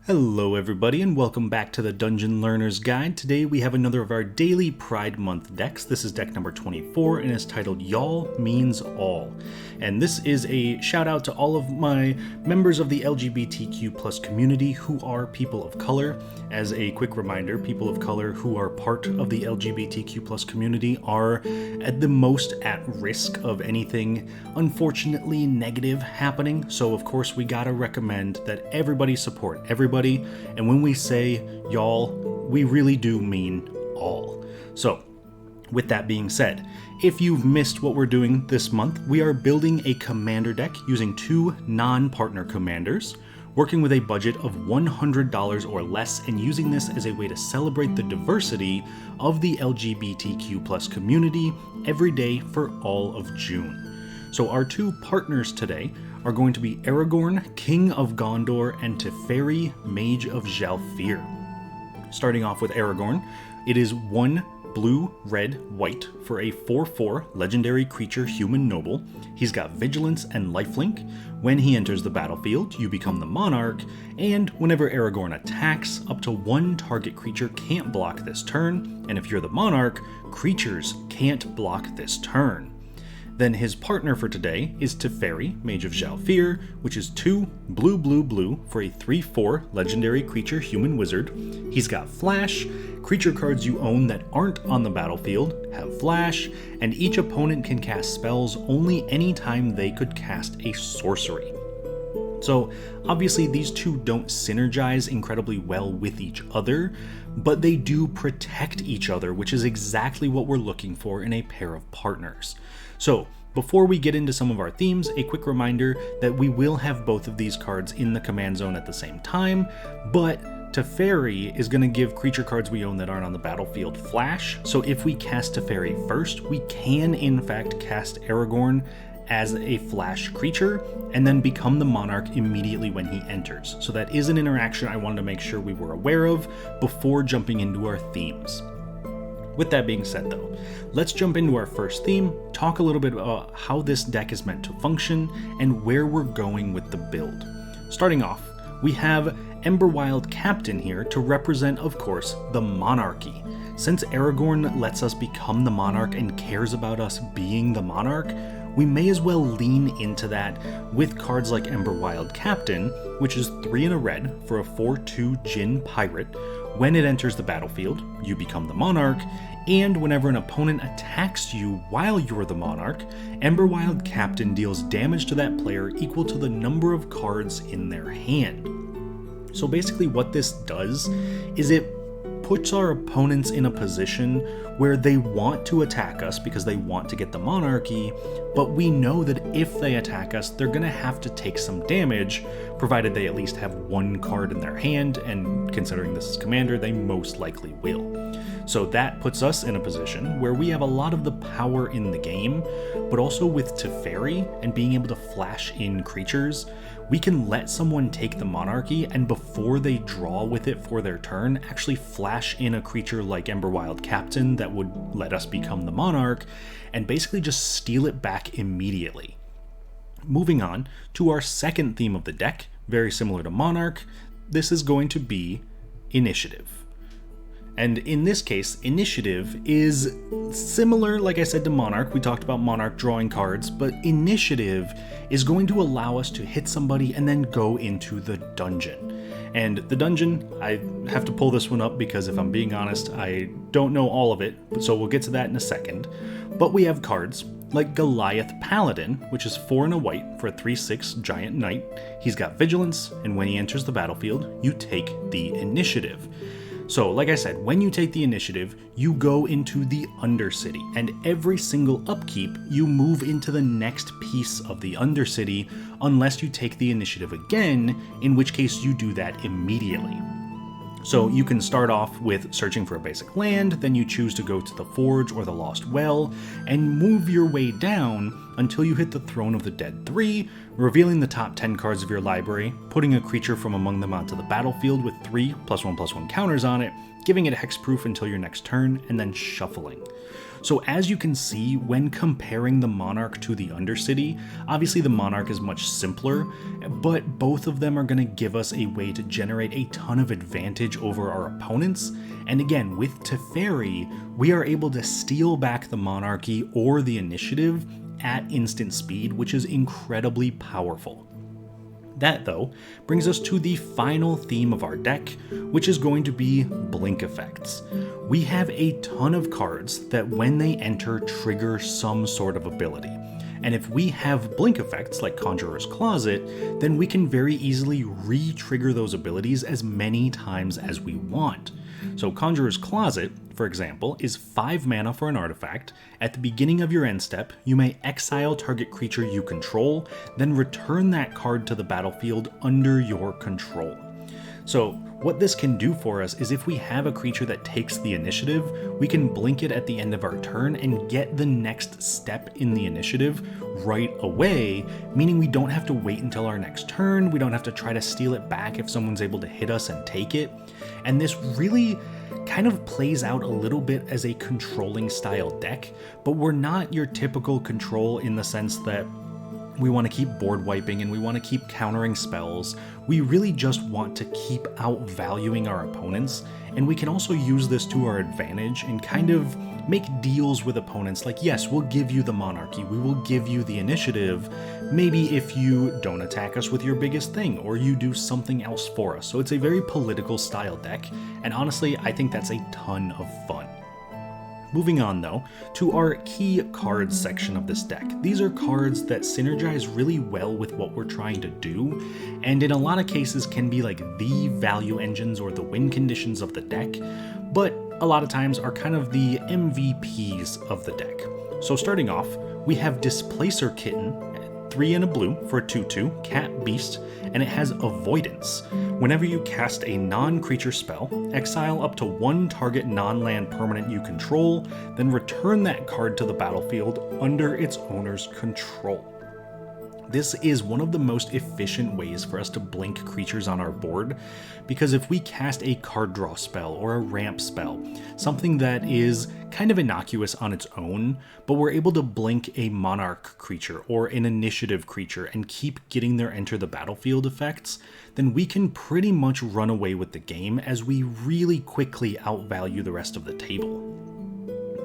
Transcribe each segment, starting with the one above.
Hello everybody and welcome back to the Dungeon Learner's Guide. Today we have another of our daily Pride Month decks. This is deck number 24 and is titled Y'all Means All. And this is a shout out to all of my members of the LGBTQ+ community who are people of color. As a quick reminder, people of color who are part of the LGBTQ+ community are at the most at risk of anything unfortunately negative happening. So of course we gotta recommend that everybody support everybody. And when we say y'all, we really do mean all. So, with that being said, if you've missed what we're doing this month, we are building a commander deck using two non-partner commanders, working with a budget of $100 or less, and using this as a way to celebrate the diversity of the LGBTQ+ community every day for all of June. So our two partners today are going to be Aragorn, King of Gondor, and Teferi, Mage of Zhalfir. Starting off with Aragorn, it is 1 blue, red, white for a 4/4 legendary creature human noble. He's got vigilance and lifelink. When he enters the battlefield, you become the monarch, and whenever Aragorn attacks, up to one target creature can't block this turn, and if you're the monarch, creatures can't block this turn. Then his partner for today is Teferi, Mage of Zhalfir, which is 2 blue, blue, blue for a 3/4 legendary creature human wizard. He's got flash. Creature cards you own that aren't on the battlefield have flash, and each opponent can cast spells only anytime they could cast a sorcery. So obviously these two don't synergize incredibly well with each other, but they do protect each other, which is exactly what we're looking for in a pair of partners. So before we get into some of our themes, a quick reminder that we will have both of these cards in the command zone at the same time, but Teferi is going to give creature cards we own that aren't on the battlefield flash, so if we cast Teferi first, we can in fact cast Aragorn as a flash creature, and then become the monarch immediately when he enters. So that is an interaction I wanted to make sure we were aware of before jumping into our themes. With that being said though, let's jump into our first theme, talk a little bit about how this deck is meant to function, and where we're going with the build. Starting off, we have Emberwild Captain here to represent, of course, the monarchy. Since Aragorn lets us become the monarch and cares about us being the monarch, we may as well lean into that with cards like Emberwild Captain, which is 3 and a red for a 4/2 Djinn pirate. When it enters the battlefield, you become the monarch, and whenever an opponent attacks you while you're the monarch, Emberwild Captain deals damage to that player equal to the number of cards in their hand. So basically what this does is it puts our opponents in a position where they want to attack us because they want to get the monarchy, but we know that if they attack us, they're going to have to take some damage, provided they at least have one card in their hand, and considering this is commander, they most likely will. So that puts us in a position where we have a lot of the power in the game, but also with Teferi and being able to flash in creatures, we can let someone take the monarchy and before they draw with it for their turn, actually flash in a creature like Emberwild Captain that would let us become the monarch and basically just steal it back immediately. Moving on to our second theme of the deck, very similar to Monarch, this is going to be initiative. And in this case, initiative is similar, like I said, to Monarch. We talked about Monarch drawing cards, but initiative is going to allow us to hit somebody and then go into the dungeon. And the dungeon, I have to pull this one up because if I'm being honest, I don't know all of it, so we'll get to that in a second. But we have cards like Goliath Paladin, which is 4 and a white for a 3/6 giant knight. He's got vigilance, and when he enters the battlefield, you take the initiative. So, like I said, when you take the initiative, you go into the Undercity, and every single upkeep, you move into the next piece of the Undercity, unless you take the initiative again, in which case you do that immediately. So you can start off with searching for a basic land, then you choose to go to the Forge or the Lost Well, and move your way down until you hit the Throne of the Dead 3, revealing the top 10 cards of your library, putting a creature from among them onto the battlefield with 3+1/+1 counters on it, giving it hexproof until your next turn, and then shuffling. So as you can see, when comparing the Monarch to the Undercity, obviously the Monarch is much simpler, but both of them are going to give us a way to generate a ton of advantage over our opponents. And again, with Teferi, we are able to steal back the Monarchy or the Initiative at instant speed, which is incredibly powerful. That, though, brings us to the final theme of our deck, which is going to be blink effects. We have a ton of cards that when they enter trigger some sort of ability. And if we have blink effects like Conjurer's Closet, then we can very easily re-trigger those abilities as many times as we want. So Conjurer's Closet, for example, is 5 mana for an artifact. At the beginning of your end step, you may exile target creature you control, then return that card to the battlefield under your control. So what this can do for us is if we have a creature that takes the initiative, we can blink it at the end of our turn and get the next step in the initiative right away, meaning we don't have to wait until our next turn, we don't have to try to steal it back if someone's able to hit us and take it. And this really kind of plays out a little bit as a controlling style deck, but we're not your typical control in the sense that we want to keep board wiping and we want to keep countering spells. We really just want to keep outvaluing our opponents, and we can also use this to our advantage and kind of make deals with opponents like, yes, we'll give you the Monarchy, we will give you the initiative, maybe if you don't attack us with your biggest thing, or you do something else for us. So it's a very political style deck, and honestly, I think that's a ton of fun. Moving on though, to our key cards section of this deck. These are cards that synergize really well with what we're trying to do, and in a lot of cases can be like the value engines or the win conditions of the deck, but a lot of times are kind of the MVPs of the deck. So starting off, we have Displacer Kitten, 3 and a blue for a 2/2 cat beast, and it has avoidance. Whenever you cast a non-creature spell, exile up to 1 target non-land permanent you control, then return that card to the battlefield under its owner's control. This is one of the most efficient ways for us to blink creatures on our board, because if we cast a card draw spell or a ramp spell, something that is kind of innocuous on its own, but we're able to blink a monarch creature or an initiative creature and keep getting their enter the battlefield effects, then we can pretty much run away with the game as we really quickly outvalue the rest of the table.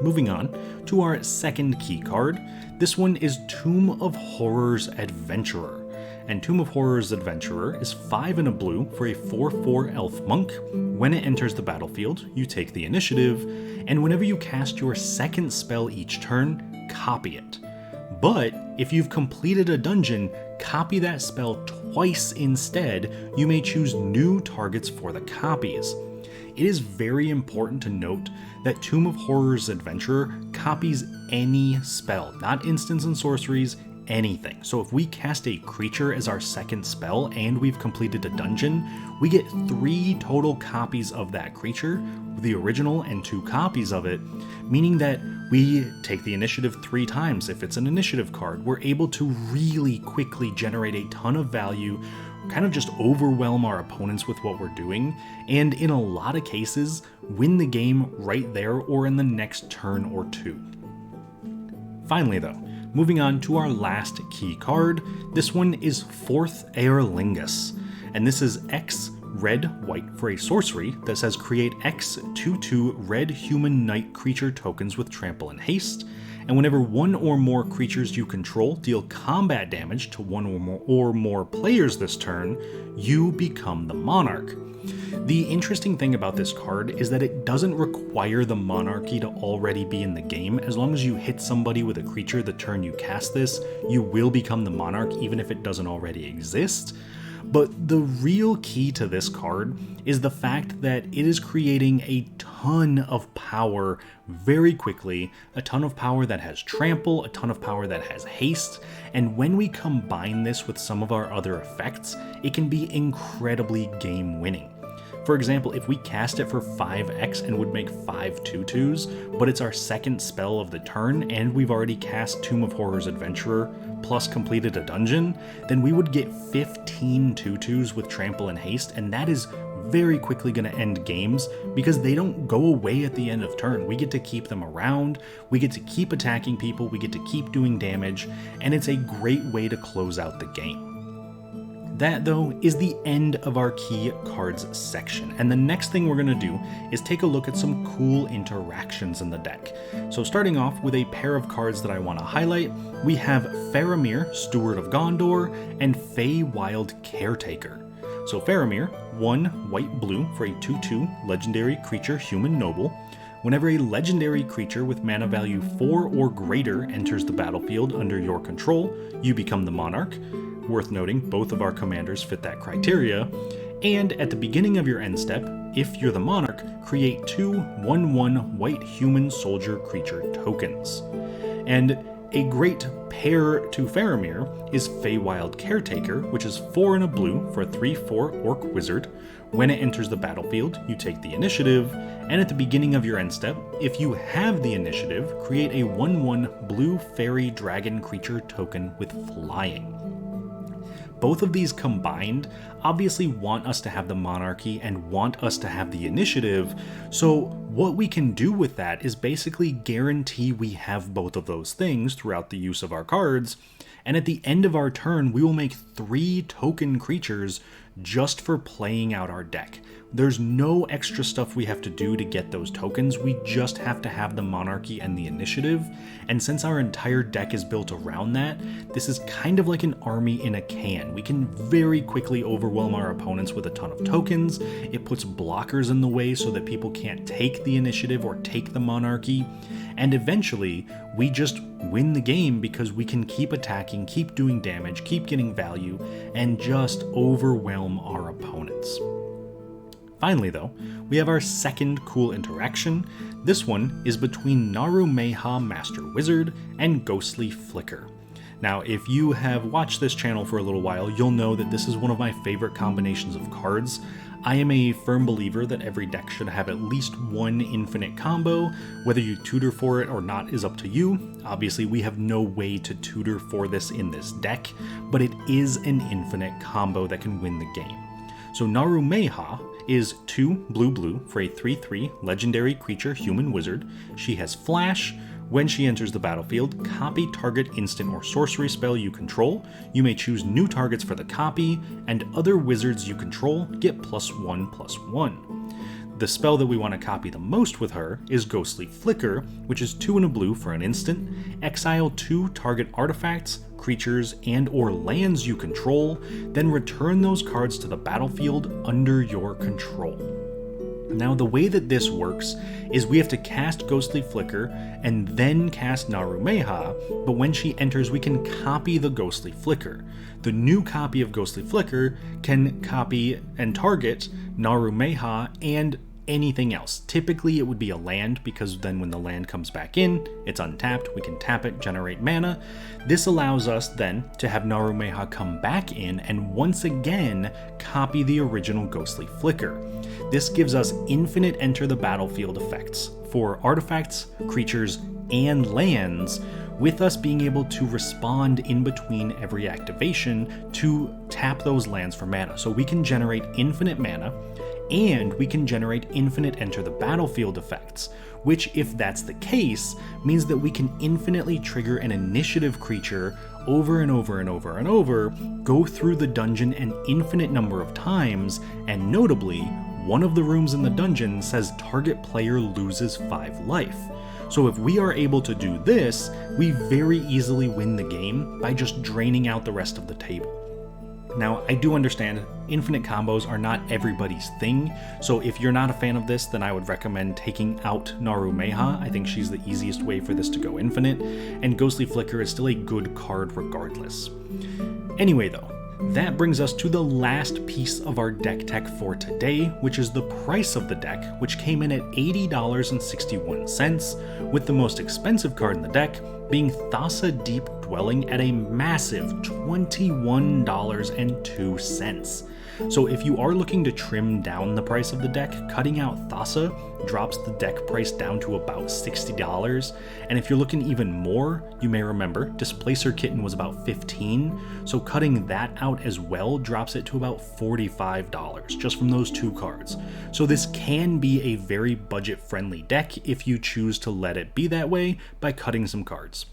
Moving on to our second key card, this one is Tomb of Horrors Adventurer. And Tomb of Horrors Adventurer is 5 and a blue for a 4/4 elf monk. When it enters the battlefield, you take the initiative, and whenever you cast your second spell each turn, copy it. But if you've completed a dungeon, copy that spell twice instead. You may choose new targets for the copies. It is very important to note that Tomb of Horrors Adventurer copies any spell, not instants and sorceries, anything. So if we cast a creature as our second spell and we've completed a dungeon, we get 3 total copies of that creature, the original and 2 copies of it, meaning that we take the initiative 3 times. If it's an initiative card, we're able to really quickly generate a ton of value, kind of just overwhelm our opponents with what we're doing, and in a lot of cases, win the game right there or in the next turn or 2. Finally though, moving on to our last key card, this one is 4th Aerlingus, and this is X red-white for a sorcery that says create X 2/2 red human knight creature tokens with trample and haste, and whenever 1 or more creatures you control deal combat damage to 1 or more players this turn, you become the monarch. The interesting thing about this card is that it doesn't require the monarchy to already be in the game. As long as you hit somebody with a creature the turn you cast this, you will become the monarch even if it doesn't already exist. But the real key to this card is the fact that it is creating a ton of power very quickly, a ton of power that has trample, a ton of power that has haste, and when we combine this with some of our other effects, it can be incredibly game winning. For example, if we cast it for 5x and would make 5 2/2s, but it's our second spell of the turn and we've already cast Tomb of Horrors Adventurer plus completed a dungeon, then we would get 15 2/2s with trample and haste, and that is very quickly going to end games because they don't go away at the end of turn. We get to keep them around, we get to keep attacking people, we get to keep doing damage, and it's a great way to close out the game. That, though, is the end of our key cards section, and the next thing we're going to do is take a look at some cool interactions in the deck. So starting off with a pair of cards that I want to highlight, we have Faramir, Steward of Gondor, and Feywild Caretaker. So Faramir, 1 white-blue for a 2/2 legendary creature human noble. Whenever a legendary creature with mana value 4 or greater enters the battlefield under your control, you become the monarch. Worth noting, both of our commanders fit that criteria. And at the beginning of your end step, if you're the monarch, create 2 1/1 white human soldier creature tokens. And a great pair to Faramir is Feywild Caretaker, which is 4 and a blue for a 3/4 orc wizard. When it enters the battlefield, you take the initiative, and at the beginning of your end step, if you have the initiative, create a 1/1 blue fairy dragon creature token with flying. Both of these combined obviously want us to have the monarchy and want us to have the initiative, so what we can do with that is basically guarantee we have both of those things throughout the use of our cards, and at the end of our turn we will make 3 token creatures just for playing out our deck. There's no extra stuff we have to do to get those tokens, we just have to have the monarchy and the initiative, and since our entire deck is built around that, this is kind of like an army in a can. We can very quickly overwhelm our opponents with a ton of tokens, it puts blockers in the way so that people can't take the initiative or take the monarchy, and eventually we just win the game because we can keep attacking, keep doing damage, keep getting value, and just overwhelm our opponents. Finally though, we have our second cool interaction. This one is between Narumeha Master Wizard and Ghostly Flicker. Now, if you have watched this channel for a little while, you'll know that this is one of my favorite combinations of cards. I am a firm believer that every deck should have at least one infinite combo. Whether you tutor for it or not is up to you. Obviously, we have no way to tutor for this in this deck, but it is an infinite combo that can win the game. So Narumeha is 2 blue-blue for a 3/3 legendary creature human wizard. She has flash. When she enters the battlefield, copy target instant or sorcery spell you control. You may choose new targets for the copy, and other wizards you control get +1/+1. The spell that we want to copy the most with her is Ghostly Flicker, which is 2 and a blue for an instant. Exile 2 target artifacts, creatures, and or lands you control, then return those cards to the battlefield under your control. Now, the way that this works is we have to cast Ghostly Flicker and then cast Narumeha, but when she enters we can copy the Ghostly Flicker. The new copy of Ghostly Flicker can copy and target Narumeha and anything else. Typically it would be a land, because then when the land comes back in, it's untapped, we can tap it, generate mana. This allows us then to have Narumeha come back in and once again copy the original Ghostly Flicker. This gives us infinite enter the battlefield effects for artifacts, creatures, and lands, with us being able to respond in between every activation to tap those lands for mana. So we can generate infinite mana, and we can generate infinite enter the battlefield effects, which, if that's the case, means that we can infinitely trigger an initiative creature over and over and over and over, go through the dungeon an infinite number of times, and notably, one of the rooms in the dungeon says target player loses 5 life. So if we are able to do this, we very easily win the game by just draining out the rest of the table. Now, I do understand infinite combos are not everybody's thing, so if you're not a fan of this, then I would recommend taking out Narumeha. I think she's the easiest way for this to go infinite, and Ghostly Flicker is still a good card regardless. Anyway though, that brings us to the last piece of our deck tech for today, which is the price of the deck, which came in at $80.61, with the most expensive card in the deck being Thassa Deep Dwelling at a massive $21.02. So if you are looking to trim down the price of the deck, cutting out Thassa drops the deck price down to about $60. And if you're looking even more, you may remember Displacer Kitten was about $15, so cutting that out as well drops it to about $45 just from those 2 cards. So this can be a very budget-friendly deck if you choose to let it be that way by cutting some cards.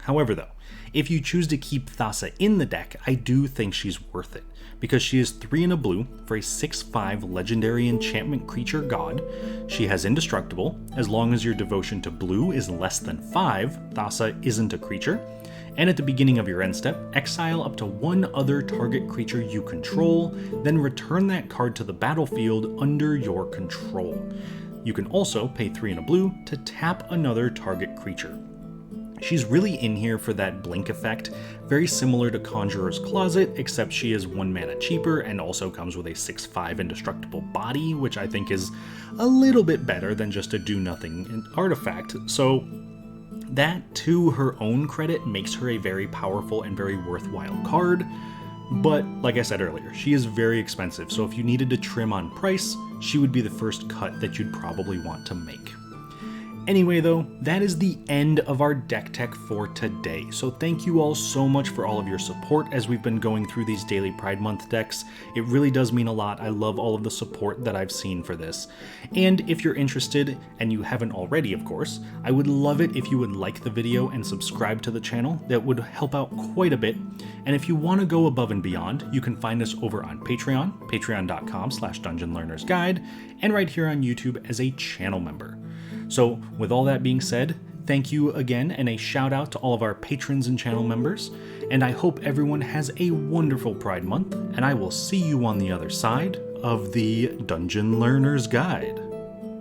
However though, if you choose to keep Thassa in the deck, I do think she's worth it, because she is 3 and a blue for a 6/5 legendary enchantment creature god. She has indestructible. As long as your devotion to blue is less than 5, Thassa isn't a creature. And at the beginning of your end step, exile up to 1 other target creature you control, then return that card to the battlefield under your control. You can also pay 3 and a blue to tap another target creature. She's really in here for that blink effect, very similar to Conjurer's Closet, except she is 1 mana cheaper and also comes with a 6/5 indestructible body, which I think is a little bit better than just a do-nothing artifact. So that, to her own credit, makes her a very powerful and very worthwhile card. But like I said earlier, she is very expensive, so if you needed to trim on price, she would be the first cut that you'd probably want to make. Anyway though, that is the end of our deck tech for today, so thank you all so much for all of your support as we've been going through these daily Pride Month decks. It really does mean a lot. I love all of the support that I've seen for this. And if you're interested, and you haven't already of course, I would love it if you would like the video and subscribe to the channel. That would help out quite a bit. And if you want to go above and beyond, you can find us over on Patreon, patreon.com/dungeonlearnersguide, and right here on YouTube as a channel member. So with all that being said, thank you again, and a shout out to all of our patrons and channel members, and I hope everyone has a wonderful Pride Month, and I will see you on the other side of the Dungeon Learner's Guide.